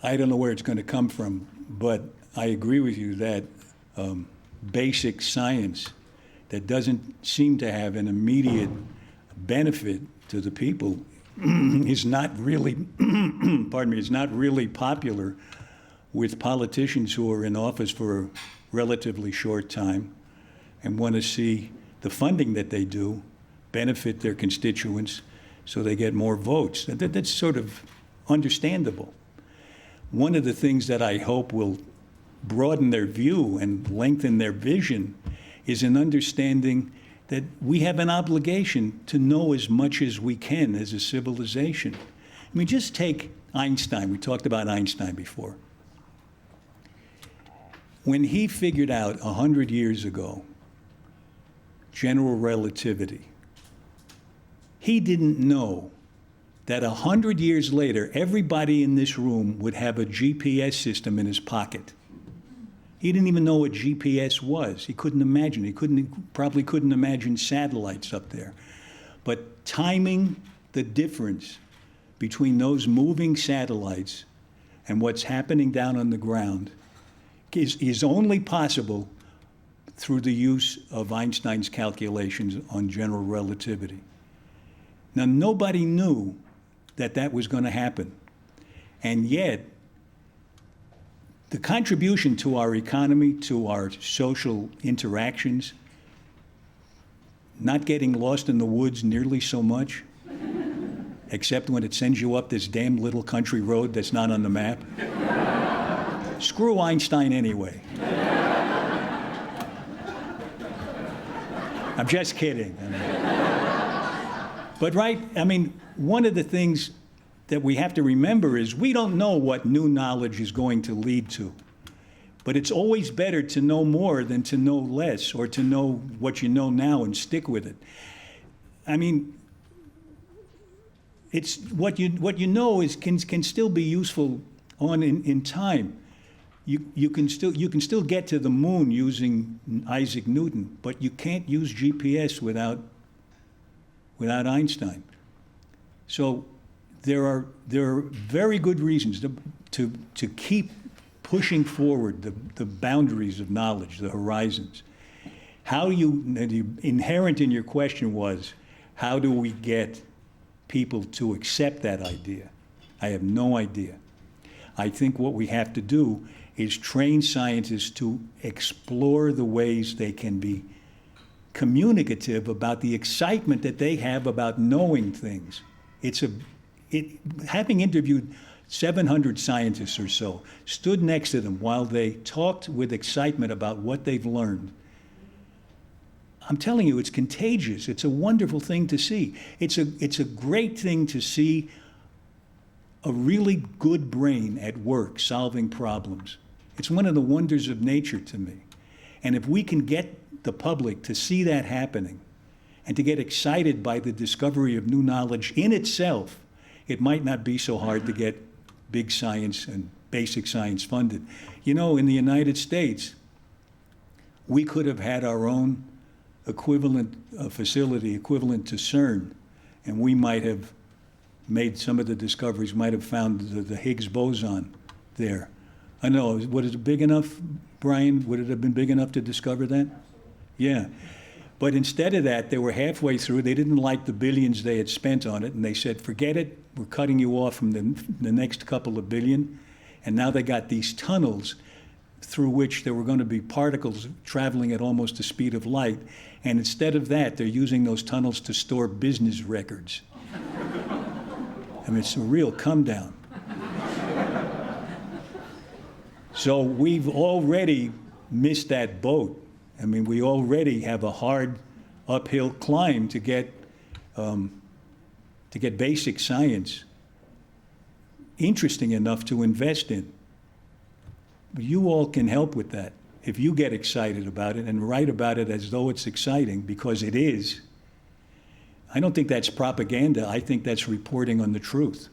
I don't know where it's going to come from, but I agree with you that basic science that doesn't seem to have an immediate benefit to the people is not really, pardon me, is not really popular with politicians who are in office for a relatively short time and want to see the funding that they do benefit their constituents so they get more votes. That's sort of understandable. One of the things that I hope will broaden their view and lengthen their vision is an understanding that we have an obligation to know as much as we can as a civilization. I mean, just take Einstein. We talked about Einstein before. When he figured out 100 years ago general relativity, he didn't know that 100 years later, everybody in this room would have a GPS system in his pocket. He didn't even know what GPS was. He couldn't imagine. He probably couldn't imagine satellites up there. But timing the difference between those moving satellites and what's happening down on the ground is only possible through the use of Einstein's calculations on general relativity. Now, nobody knew that that was going to happen. And yet, the contribution to our economy, to our social interactions, not getting lost in the woods nearly so much, except when it sends you up this damn little country road that's not on the map. Screw Einstein anyway. I'm just kidding. But right, I mean, one of the things that we have to remember is we don't know what new knowledge is going to lead to. But it's always better to know more than to know less, or to know what you know now and stick with it. I mean, it's what you know is can still be useful in time. You can still get to the moon using Isaac Newton, but you can't use GPS without Einstein. So there are very good reasons to keep pushing forward the boundaries of knowledge, the horizons. Inherent in your question was, how do we get people to accept that idea? I have no idea. I think what we have to do is train scientists to explore the ways they can be communicative about the excitement that they have about knowing things. Having interviewed 700 scientists or so, stood next to them while they talked with excitement about what they've learned. I'm telling you, it's contagious. It's a wonderful thing to see. It's a great thing to see a really good brain at work solving problems. It's one of the wonders of nature to me. And if we can get the public to see that happening and to get excited by the discovery of new knowledge in itself, it might not be so hard to get big science and basic science funded. You know, in the United States, we could have had our own equivalent facility equivalent to CERN, and we might have made some of the discoveries, might have found the Higgs boson there. I know, was it big enough, Brian? Would it have been big enough to discover that? Yeah. But instead of that, they were halfway through. They didn't like the billions they had spent on it, and they said, forget it. We're cutting you off from the next couple of billion. And now they got these tunnels through which there were going to be particles traveling at almost the speed of light. And instead of that, they're using those tunnels to store business records. I mean, it's a real come down. So we've already missed that boat. I mean, we already have a hard uphill climb to get basic science interesting enough to invest in. You all can help with that if you get excited about it and write about it as though it's exciting, because it is. I don't think that's propaganda. I think that's reporting on the truth.